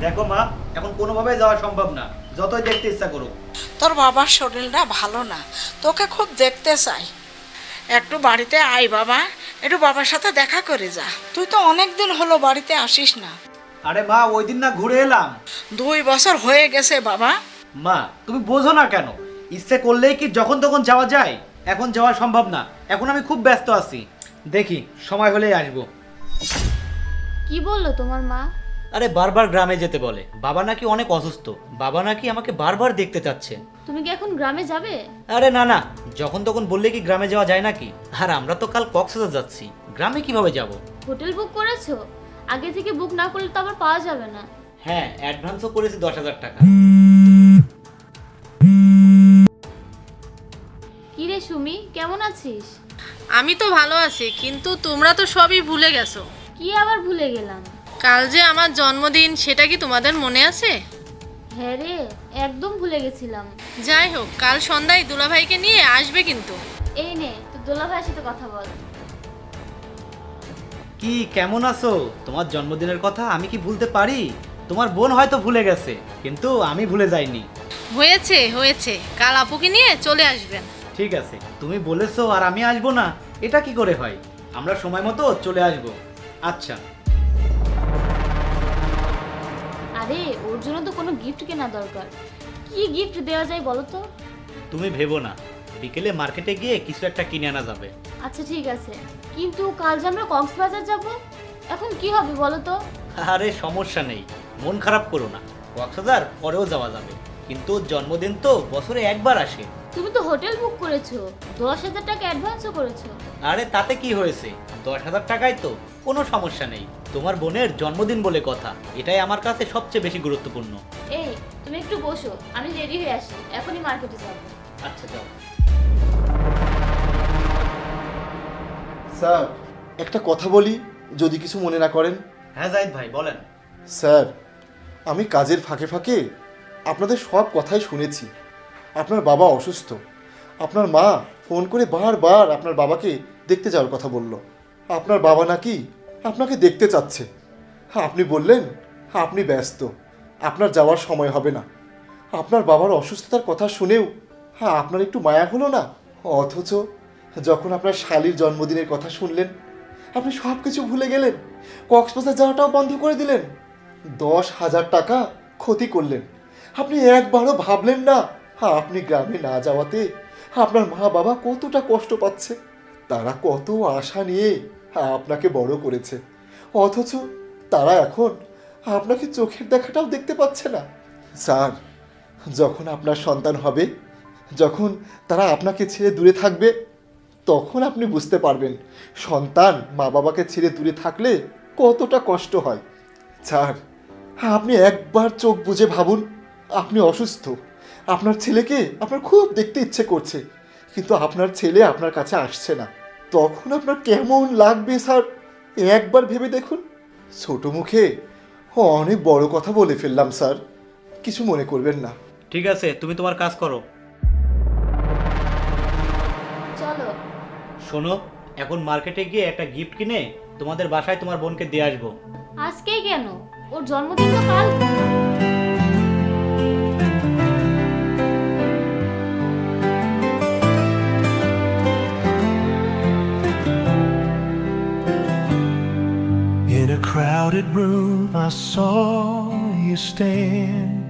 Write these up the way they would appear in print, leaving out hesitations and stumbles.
দেখো মা, এখন কোনোভাবেই যাওয়া সম্ভব না, যতই দেখতে ইচ্ছা করুক। তোর বাবার শরীরটা ভালো না, তোকে খুব দেখতে চাই। একটু বাড়িতে আয় বাবা, একটু বাবার সাথে দেখা করে যা। তুই তো অনেক দিন হলো বাড়িতে আসিস না। আরে মা, ওই দিন না ঘুরে এলাম। 2 বছর হয়ে গেছে বাবা। মা, তুমি বোঝো না কেন? ইচ্ছে করলেই কি যখন তখন যাওয়া যায়? এখন যাওয়া সম্ভব না, এখন আমি খুব ব্যস্ত আছি। দেখি সময় হলেই আসবো। কি বললো তোমার মা? আরে বারবার গ্রামে যেতে বলে, বাবা নাকি অনেক অসুস্থ, বাবা নাকি আমাকে বারবার দেখতে চাচ্ছে। তুমি কি এখন গ্রামে যাবে? আরে না না, যখন তখন বললে কি গ্রামে যাওয়া যায় নাকি? আর আমরা তো কাল কক্সবাজার যাচ্ছি, গ্রামে কিভাবে যাব? হোটেল বুক করেছো? আগে থেকে বুক না করলে তো আবার পাওয়া যাবে না। হ্যাঁ, অ্যাডভান্সও করেছি 10,000 টাকা। কি রে সুমি, কেমন আছিস? আমি তো ভালো আছি, কিন্তু তোমরা তো সবই ভুলে গেছো। কি আবার ভুলে গেলাম? কাল যে আমার জন্মদিন, সেটা কি তোমাদের মনে আছে? হ্যাঁ রে, একদম ভুলে গেছিলাম। যাই হোক, কাল সন্ধ্যায় দুলাভাইকে নিয়ে আসবে কিন্তু। এই নে, তোর দোলা ভাইয়ের সাথে কথা বল। কি কেমন আছো? তোমার জন্মদিনের কথা আমি কি ভুলতে পারি? তোমার বোন হয়তো ভুলে গেছে, কিন্তু আমি ভুলে যাইনি। হয়েছে হয়েছে, কাল আপুকে নিয়ে চলে আসবেন। ঠিক আছে, তুমি বলেছো আর আমি আসবো না, এটা কি করে হয়? আমরা সময় মতো চলে আসবো। আচ্ছা। আরে ওর জন্য তো কোনো গিফট কেনা দরকার। কি গিফট দেওয়া যায় বলো তো? তুমি ভেবো না, বিকেলে মার্কেটে গিয়ে কিছু একটা কিনে আনা যাবে। আচ্ছা ঠিক আছে, কিন্তু কাল যে আমরা কক্সবাজার যাব, এখন কি হবে বলো তো? আরে সমস্যা নেই, মন খারাপ করো না, কক্সবাজার পরেও যাওয়া যাবে। কিন্তু ওর জন্মদিন তো বছরে একবার আসে। তুমি তো হোটেল বুক করেছো, 10,000 টাকা অ্যাডভান্সও করেছো। আরে তাতে কি হয়েছে? 10,000 টাকায় তো কোনো সমস্যা নেই। তোমার বোনের জন্মদিন বলে কথা, এটাই আমার কাছে সবচেয়ে বেশি গুরুত্বপূর্ণ। এই তুমি একটু বসো, আমি রেডি হয়ে আসি, এখনই মার্কেটে যাব। আচ্ছা যাও। স্যার, একটা কথা বলি, যদি কিছু মনে না করেন। হ্যাঁ জাহিদ ভাই, বলেন। স্যার, আমি কাজের ফাঁকে ফাঁকে আপনাদের সব কথাই শুনেছি। আপনার বাবা অসুস্থ, আপনার মা ফোন করে বারবার আপনার বাবাকে দেখতে যাওয়ার কথা বলল। আপনার বাবা নাকি আপনাকে দেখতে চাচ্ছে। হ্যাঁ, আপনি বললেন আপনি ব্যস্ত, আপনার যাওয়ার সময় হবে না। আপনার বাবার অসুস্থতার কথা শুনেও আপনার একটু মায়া হলো না? অথচ যখন আপনার শালীর জন্মদিনের কথা শুনলেন, আপনি সব কিছু ভুলে গেলেন, কক্সবাজার যাওয়াটাও বন্ধ করে দিলেন। 10,000 টাকা ক্ষতি করলেন। আপনি একবারও ভাবলেন না আপনি গ্রামে না যাওয়াতে আপনার মা বাবা কতটা কষ্ট পাচ্ছে, তারা কত আশা নিয়ে আপনাকে বড় করেছে, অথচ তারা এখন আপনাকে চোখের দেখাটাও দেখতে পাচ্ছে না। স্যার, যখন আপনার সন্তান হবে, যখন তারা আপনাকে ছেড়ে দূরে থাকবে, তখন আপনি বুঝতে পারবেন সন্তান মা বাবাকে ছেড়ে দূরে থাকলে কতটা কষ্ট হয়। স্যার, আপনি একবার চোখ বুজে ভাবুন, আপনি অসুস্থ, আপনার ছেলেকে আপনার খুব দেখতে ইচ্ছে করছে, কিন্তু আপনার ছেলে আপনার কাছে আসছে না, তখন আপনার কেমন লাগবে স্যার? একবার ভেবে দেখুন। ছোট মুখে অনেক বড় কথা বলে ফেললাম স্যার, কিছু মনে করবেন না। ঠিক আছে, তুমি তোমার কাজ করো। চলো। শোনো, এখন মার্কেটে গিয়ে একটা গিফট কিনে তোমাদের বাসায় তোমার বোনকে দিয়ে আসবো। আজকেই কেন? ওর জন্মদিন তো কাল। In a crowded room, I saw you stand.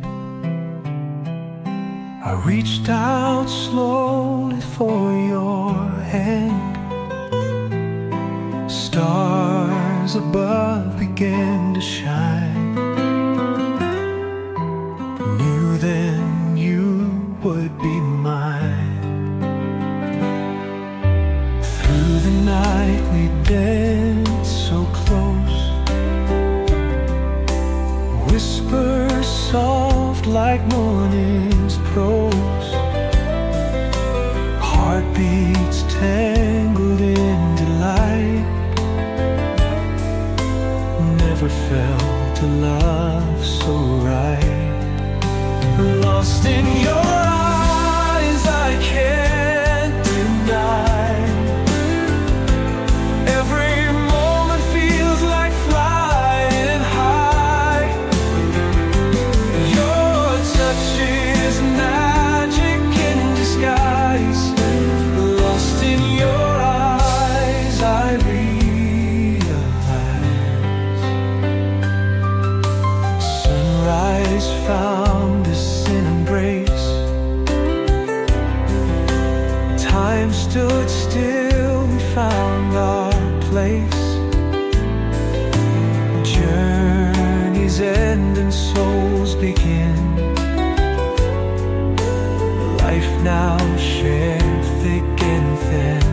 I reached out slowly for your hand. Stars above began to shine. Knew then you would be mine. Through the night we danced so close. Whispers soft like morning's prose. Heartbeats tangled in delight. Never felt a love so right. Lost in your eyes, I can't deny. Every moment feels like flying high. always found us in embrace. Time stood still, we found our place. Journeys end and souls begin. Life now shared thick and thin.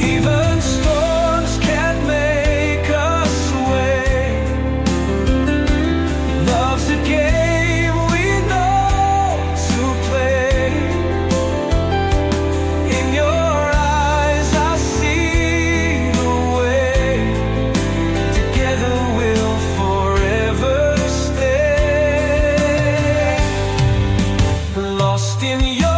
Even storms can make us sway. Love's a game we know to play. In your eyes I see the way. Together we'll forever stay. Lost in your